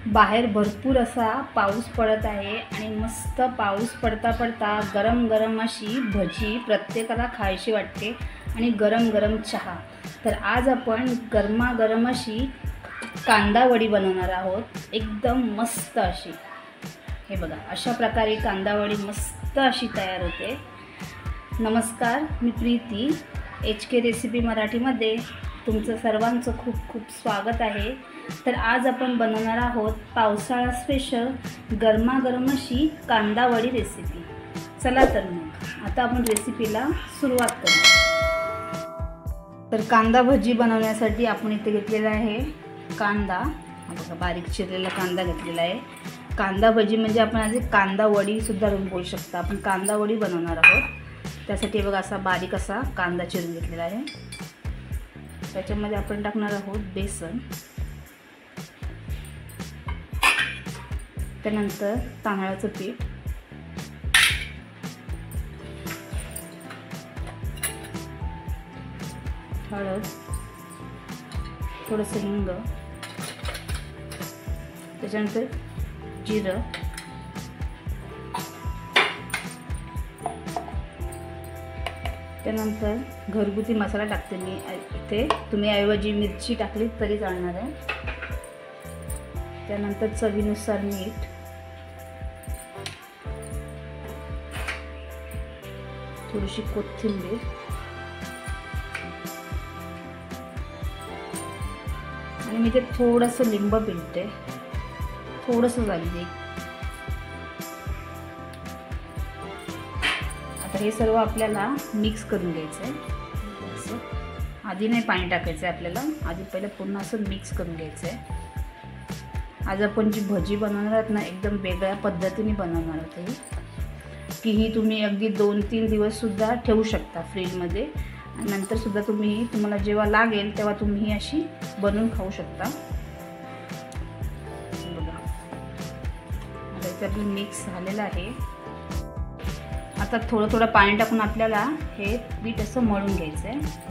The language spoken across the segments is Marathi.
बाहेर भरपूर असा पाऊस पडत आहे आणि मस्त पाऊस पडता पडता गरम गरम अशी भजी प्रत्येकाला खायची वाटते आणि गरम गरम चहा। तर आज आपण गरमागरम अशी कांदा वडी बनवणार आहोत, एकदम मस्त अशी। हे बघा, अशा प्रकारे कांदा वडी मस्त अशी तयार होते। नमस्कार, मी प्रीती, HK रेसिपी मराठीमध्ये तुमचं सर्वांचं खूप खूप स्वागत आहे। तर आज आपण बनवणार आहोत पावसाळा स्पेशल गरमागरम अशी कांदा वडी रेसिपी। चला तर मग आता आपण रेसिपीला सुरुवात करू। तर कांदा भजी बनवण्यासाठी आपण इथे घेतलेला आहे कांदा, बघा बारीक चिरलेला कांदा घेतलेला आहे। कांदा भजी म्हणजे आपण आज कांदा वडी सुद्धा बोलू शकता, आपण कांदा वडी बनवणार आहोत। त्यासाठी बघा असा बारीक असा कांदा चिरून घेतलेला आहे। त्याच्यामध्ये आपण टाकणार आहोत बेसन, त्यानंतर तांदळाचं पीठ, हळद, थोडंसं हिंग, त्याच्यानंतर जिरं, त्यानंतर घरगुती मसाला टाकते मी इथे, तुम्ही ऐवजी मिरची टाकली तरी चालणार आहे। त्यानंतर चवीनुसार मीठ, थोडीशी कोथिंबीर आणि मी ते थोडंसं लिंब पिळते, थोडंसं झाली। आता हे सर्व आपल्याला मिक्स करून घ्यायचं आहे। असं आधी नाही पाणी टाकायचं आहे आपल्याला, आधी पहिलं पूर्ण असं मिक्स करून घ्यायचं आहे। आज आपण जी भजी बनवणार आहोत ना, एकदम वेगळ्या पद्धतीने बनवणार आहोत की ही तुम्ही अगदी 2-3 दिवससुद्धा ठेवू शकता फ्रीजमध्ये, आणि नंतरसुद्धा तुम्हाला जेव्हा लागेल तेव्हा तुम्ही ही अशी बनवून खाऊ शकता। बघा आता इथे आपलं मिक्स झालेलं आहे। आता थोडं थोडं पाणी टाकून आपल्याला हे पीठ असं मळून घ्यायचं आहे।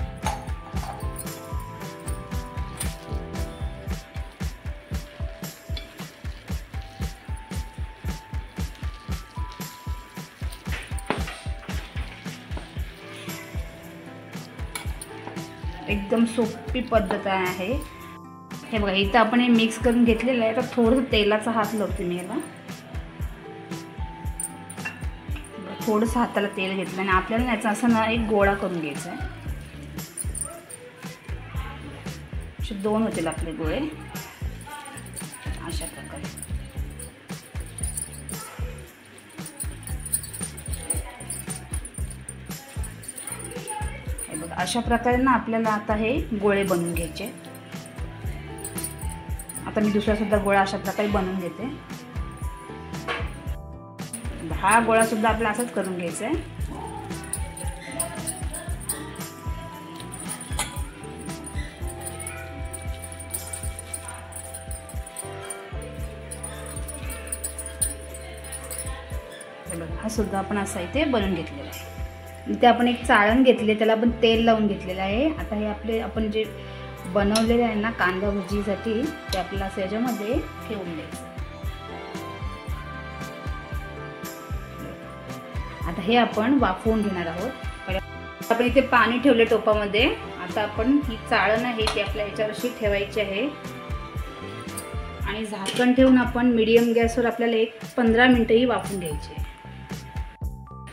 एकदम सोपी पद्धत आहे। हे बघा, इथं आपण हे मिक्स करून घेतलेलं आहे। तर थोडंसं तेलाचा हात लावते मी याला, थोडंसं हाताला तेल घेतलं आणि आपल्याला याचा असं ना एक गोळा करून घ्यायचा आहे। असे 2 होतील आपले गोळे अशा प्रकारे। हे बघा, अशा प्रकारे ना आपल्याला आता हे गोळे बनवून घ्यायचे। आता मी दुसरा सुद्धा गोळा अशा प्रकारे बनवून घेते। हा गोळा सुद्धा आपल्याला असंच करून घ्यायचा आहे। हा सुद्धा आपण असा इथे बनवून घेतलेला आहे। इथे आपण एक चाळण घेतले, त्याला आपण तेल लावून घेतलेलं आहे। आता हे आपण जे बनवलेले आहे ना कांदा भजीसाठी, ते आपल्याला असं याच्यामध्ये ठेवून द्यायचं। आता हे आपण वाफवून घेणार आहोत। आपण इथे पाणी ठेवले टोपामध्ये। आता आपण ही चाळण आहे ती आपल्या ह्याच्यावर अशी ठेवायची आहे आणि झाकण ठेवून आपण मीडियम गॅसवर आपल्याला एक 15 मिनिटं ही वाफवून घ्यायची आहे।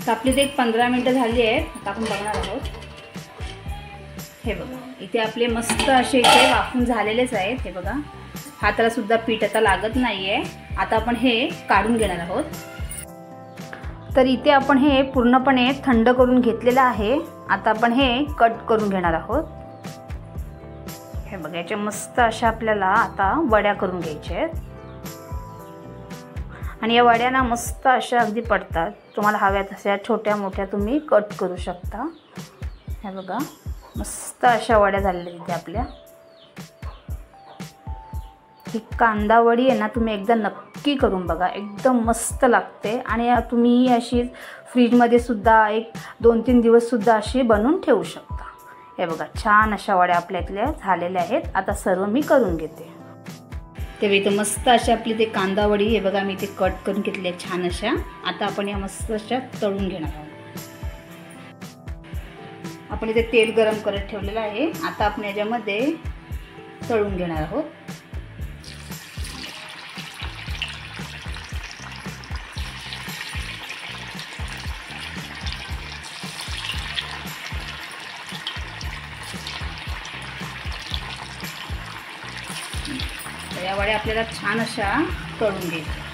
तर आपली ते 15 मिनिटं झाली आहेत। आता आपण बघणार आहोत। हे बघा, इथे आपले मस्त असे इथे वाफून झालेलेच आहेत। हे बघा, हाताला सुद्धा पीठ आता लागत नाही आहे। आता आपण हे काढून घेणार आहोत। तर इथे आपण हे पूर्णपणे थंड करून घेतलेलं आहे। आता आपण हे कट करून घेणार आहोत। हे बघा, याच्या मस्त अशा आपल्याला आता वड्या करून घ्यायच्या आहेत आणि या वड्या ना मस्त अशा अगदी पडतात। तुम्हाला हव्या तशा छोट्या मोठ्या तुम्ही कट करू शकता। हे बघा, मस्त अशा वड्या झालेल्या इथे आपल्या। ही कांदा वडी आहे ना, तुम्ही एकदा नक्की करून बघा, एकदम मस्त लागते। आणि तुम्ही अशी फ्रीजमध्ये सुद्धा एक 2-3 दिवस सुद्धा अशी बनवून ठेवू शकता। हे बघा, छान अशा वड्या आपल्या इथल्या झालेल्या आहेत। आता सर्व मी करून घेते। तेव्हा इथं मस्त अशा आपली ते कांदा वडी हे बघा मी इथे कट करून घेतले छान अशा. आता आपण या मस्त अशा तळून घेणार आहोत. आपण इथे तेल गरम करत ठेवलेलं आहे. आता आपण याच्यामध्ये तळून घेणार आहोत. या वड्या आपल्याला छान अशा तळून घ्यायच्या.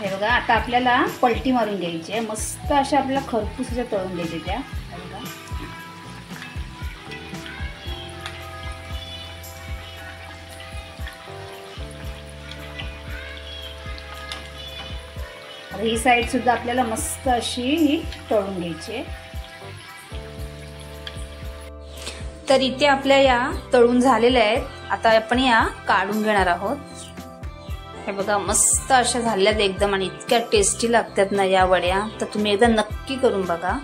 हे बघा आता आपल्याला पलटी मारून घ्यायची आहे. मस्त अशा आपल्याला खरपूस अशा तळून घ्यायच्या त्या. बघा ही साईड सुद्धा आपल्याला मस्त अशी तळून घ्यायची आहे. तर इथे आपल्या या तळून झालेल्या आहेत. आता आपण या काढून घेणार आहोत. हे बघा मस्त अशा झाल्यात एकदम आणि इतक्या टेस्टी लागतात ना या वड्या. तर तुम्ही एकदा नक्की करून बघा.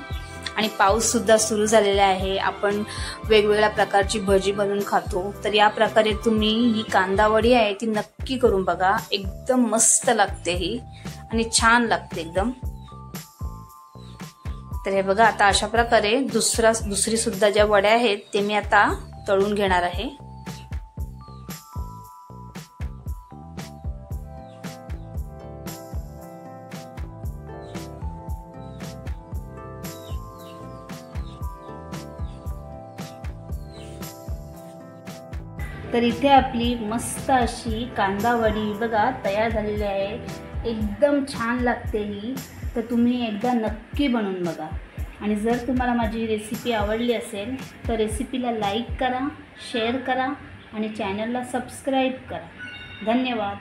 आणि पाऊस सुद्धा सुरू झालेला आहे. आपण वेगवेगळ्या प्रकारची भजी बनवून खातो. तर या प्रकारे तुम्ही ही कांदा वडी आहे ती नक्की करून बघा. एकदम मस्त लागते ही आणि छान लागते एकदम. तर हे बघा आता अशा प्रकारे दुसरी सुद्धा ज्या वड्या आहेत ते मी आता तळून घेणार आहे. तर इथे आपली मस्त अशी कांदा वडी बघा तयार झालेली आहे. एकदम छान लागते ही. तर तुम्ही एकदा नक्की बनवून बघा. आणि जर तुम्हाला माझी रेसिपी आवडली असेल तर रेसिपीला लाईक करा, शेअर करा आणि चॅनलला सबस्क्राईब करा. धन्यवाद.